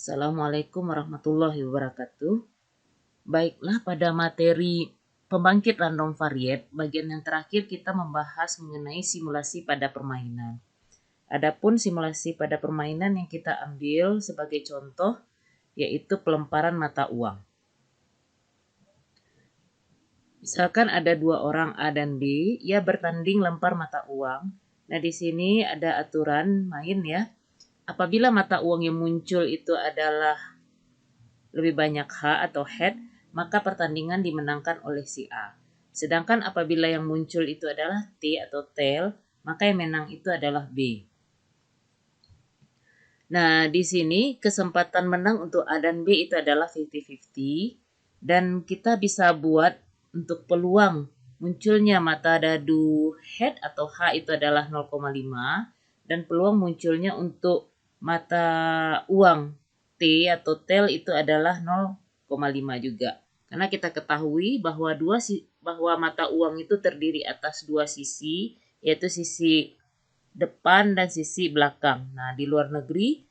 Assalamualaikum warahmatullahi wabarakatuh. Baiklah, pada materi pembangkit random variate, bagian yang terakhir kita membahas mengenai simulasi pada permainan. Adapun simulasi pada permainan yang kita ambil sebagai contoh yaitu pelemparan mata uang. Misalkan ada dua orang A dan B, ia bertanding lempar mata uang. Nah, di sini ada aturan main ya. Apabila mata uang yang muncul itu adalah lebih banyak H atau head, maka pertandingan dimenangkan oleh si A. Sedangkan apabila yang muncul itu adalah T atau tail, maka yang menang itu adalah B. Nah, di sini kesempatan menang untuk A dan B itu adalah 50-50. Dan kita bisa buat untuk peluang munculnya mata dadu head atau H itu adalah 0,5. Dan peluang munculnya untuk mata uang T atau tail itu adalah 0,5 juga. Karena kita ketahui bahwa mata uang itu terdiri atas dua sisi, yaitu sisi depan dan sisi belakang. Nah, di luar negeri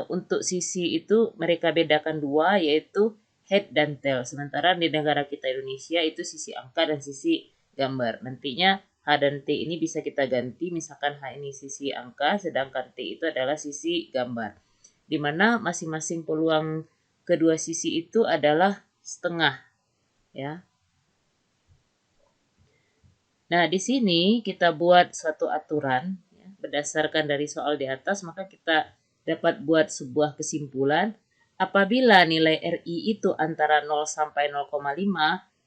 untuk sisi itu mereka bedakan dua, yaitu head dan tail. Sementara di negara kita Indonesia itu sisi angka dan sisi gambar. Nantinya H dan T ini bisa kita ganti, misalkan H ini sisi angka, sedangkan T itu adalah sisi gambar. Di mana masing-masing peluang kedua sisi itu adalah setengah, ya. Nah, di sini kita buat suatu aturan ya, berdasarkan dari soal di atas, maka kita dapat buat sebuah kesimpulan. Apabila nilai RI itu antara 0 sampai 0,5,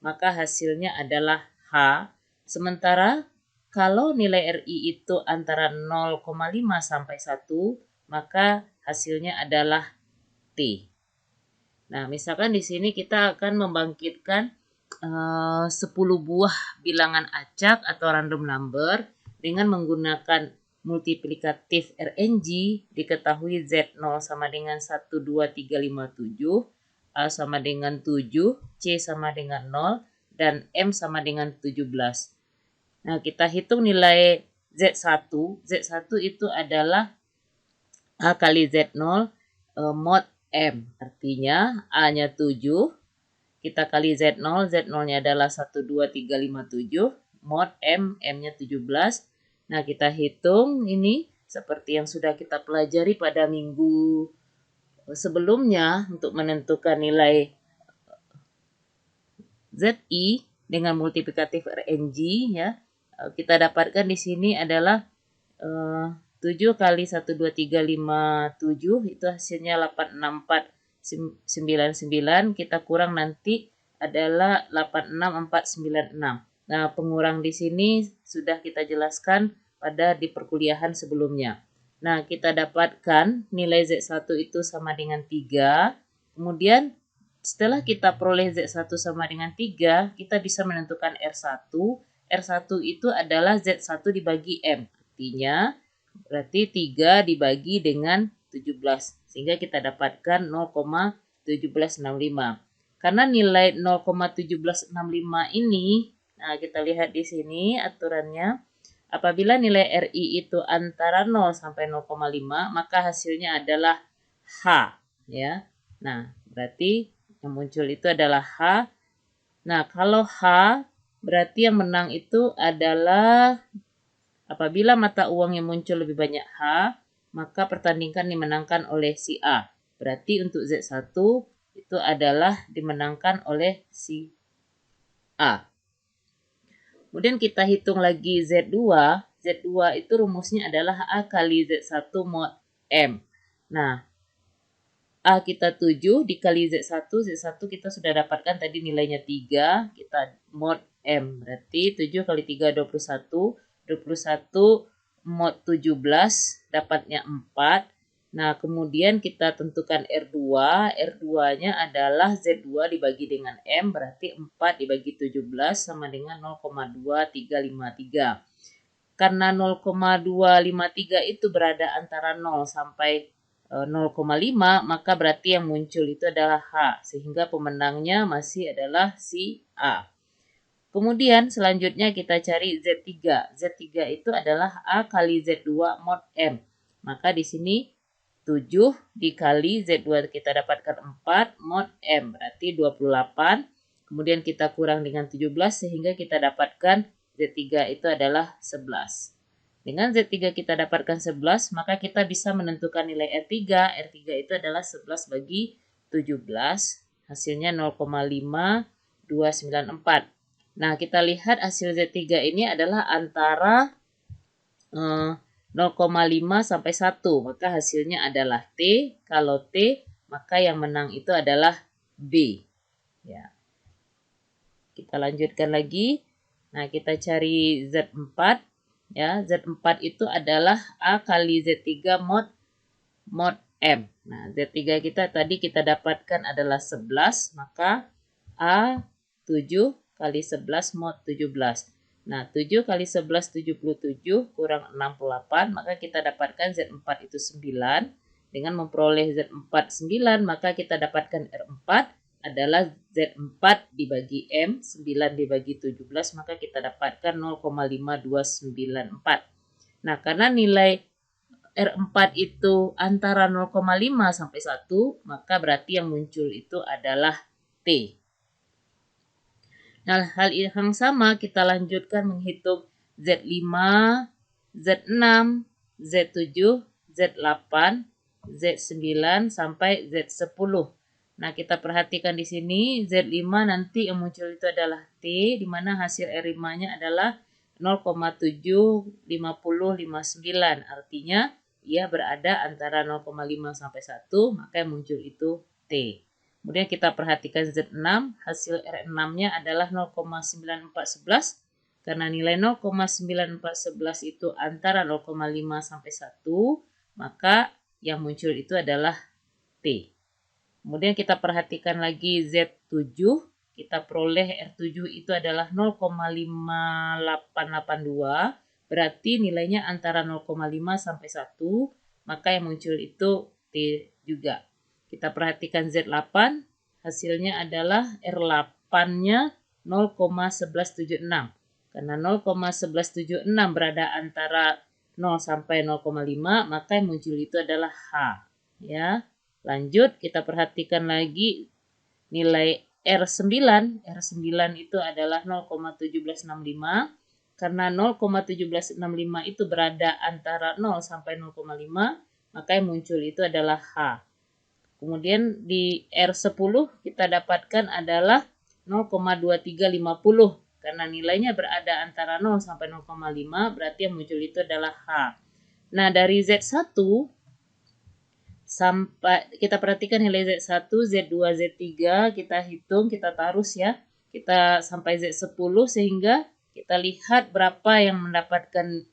maka hasilnya adalah H. Sementara kalau nilai RI itu antara 0,5 sampai 1, maka hasilnya adalah T. Nah, misalkan di sini kita akan membangkitkan 10 buah bilangan acak atau random number dengan menggunakan multiplikatif RNG. Diketahui Z0 sama dengan 1, 2, 3, 5, 7, A sama dengan 7, C sama dengan 0, dan M sama dengan 17. Nah, kita hitung nilai Z1. Z1 itu adalah A kali Z0 mod M. Artinya A-nya 7, kita kali Z0, Z0-nya adalah 1, 2, 3, 5, 7, mod M, M-nya 17. Nah, kita hitung ini seperti yang sudah kita pelajari pada minggu sebelumnya untuk menentukan nilai ZI dengan multiplikatif RNG ya. Kita dapatkan di sini adalah 7 kali 1, 2, 3, 5, 7 itu hasilnya 8, 6, 4, 9, 9. Kita kurang nanti adalah 8, 6, 4, 9, 6. Nah, pengurang di sini sudah kita jelaskan pada di perkuliahan sebelumnya. Nah, kita dapatkan nilai Z1 itu sama dengan 3. Kemudian setelah kita peroleh Z1 sama dengan 3, kita bisa menentukan R1. R1 itu adalah Z1 dibagi M. Artinya berarti 3 dibagi dengan 17. Sehingga kita dapatkan 0,1765. Karena nilai 0,1765 ini, nah kita lihat di sini aturannya. Apabila nilai RI itu antara 0 sampai 0,5, maka hasilnya adalah H. Ya. Nah, berarti yang muncul itu adalah H. Nah, kalau H, berarti yang menang itu adalah apabila mata uang yang muncul lebih banyak H, maka pertandingan dimenangkan oleh si A. Berarti untuk Z1 itu adalah dimenangkan oleh si A. Kemudian kita hitung lagi Z2. Z2 itu rumusnya adalah A kali Z1 mod M. Nah, A kita 7 dikali Z1. Z1 kita sudah dapatkan tadi nilainya 3. Kita mod M. Berarti 7 kali 3, 21. 21 mod 17 dapatnya 4. Nah, kemudian kita tentukan R2. R2-nya adalah Z2 dibagi dengan M, berarti 4 dibagi 17 sama dengan 0,2353. Karena 0,253 itu berada antara 0 sampai 0,5, maka berarti yang muncul itu adalah H, sehingga pemenangnya masih adalah si A. Kemudian selanjutnya kita cari Z3. Z3 itu adalah A kali Z2 mod M. Maka di sini 7 dikali Z2 kita dapatkan 4 mod M berarti 28. Kemudian kita kurang dengan 17 sehingga kita dapatkan Z3 itu adalah 11. Dengan Z3 kita dapatkan 11, maka kita bisa menentukan nilai R3. R3 itu adalah 11 bagi 17, hasilnya 0,5294. Nah, kita lihat hasil Z3 ini adalah antara 0,5 sampai 1, maka hasilnya adalah T. Kalau T, maka yang menang itu adalah B. Ya. Kita lanjutkan lagi. Nah, kita cari Z4. Ya, Z4 itu adalah A kali Z3 mod M. Nah, Z3 kita tadi kita dapatkan adalah 11, maka A 7 kali 11 mod 17. Nah, 7 kali 11 77 kurang 68, maka kita dapatkan Z4 itu 9. Dengan memperoleh Z4 9, maka kita dapatkan R4 adalah Z4 dibagi M, 9 dibagi 17, maka kita dapatkan 0,5294. Nah, karena nilai R4 itu antara 0,5 sampai 1, maka berarti yang muncul itu adalah T. Nah, hal yang sama kita lanjutkan menghitung Z5, Z6, Z7, Z8, Z9 sampai Z10. Nah, kita perhatikan di sini Z5 nanti yang muncul itu adalah T, di mana hasil R5-nya adalah 0,75059. Artinya ia berada antara 0,5 sampai 1, maka yang muncul itu T. Kemudian kita perhatikan Z6, hasil R6-nya adalah 0,9411. Karena nilai 0,9411 itu antara 0,5 sampai 1, maka yang muncul itu adalah T. Kemudian kita perhatikan lagi Z7, kita peroleh R7 itu adalah 0,5882, berarti nilainya antara 0,5 sampai 1, maka yang muncul itu T juga. Kita perhatikan Z8, hasilnya adalah R8-nya 0,1176. Karena 0,1176 berada antara 0 sampai 0,5, maka yang muncul itu adalah H. Ya. Lanjut, kita perhatikan lagi nilai R9. R9 itu adalah 0,1765. Karena 0,1765 itu berada antara 0 sampai 0,5, maka yang muncul itu adalah H. Kemudian di R10 kita dapatkan adalah 0,2350. Karena nilainya berada antara 0 sampai 0,5, berarti yang muncul itu adalah H. Nah, dari Z1 sampai kita perhatikan nilai Z1, Z2, Z3, kita hitung, kita taruh ya. Kita sampai Z10 sehingga kita lihat berapa yang mendapatkan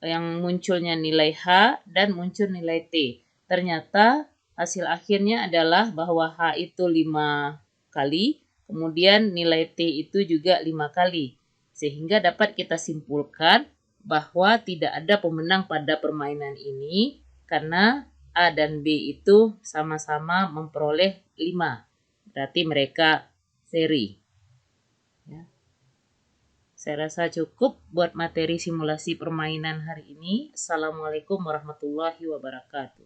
yang munculnya nilai H dan muncul nilai T. Ternyata hasil akhirnya adalah bahwa H itu 5 kali, kemudian nilai T itu juga 5 kali. Sehingga dapat kita simpulkan bahwa tidak ada pemenang pada permainan ini karena A dan B itu sama-sama memperoleh 5. Berarti mereka seri. Ya. Saya rasa cukup buat materi simulasi permainan hari ini. Assalamualaikum warahmatullahi wabarakatuh.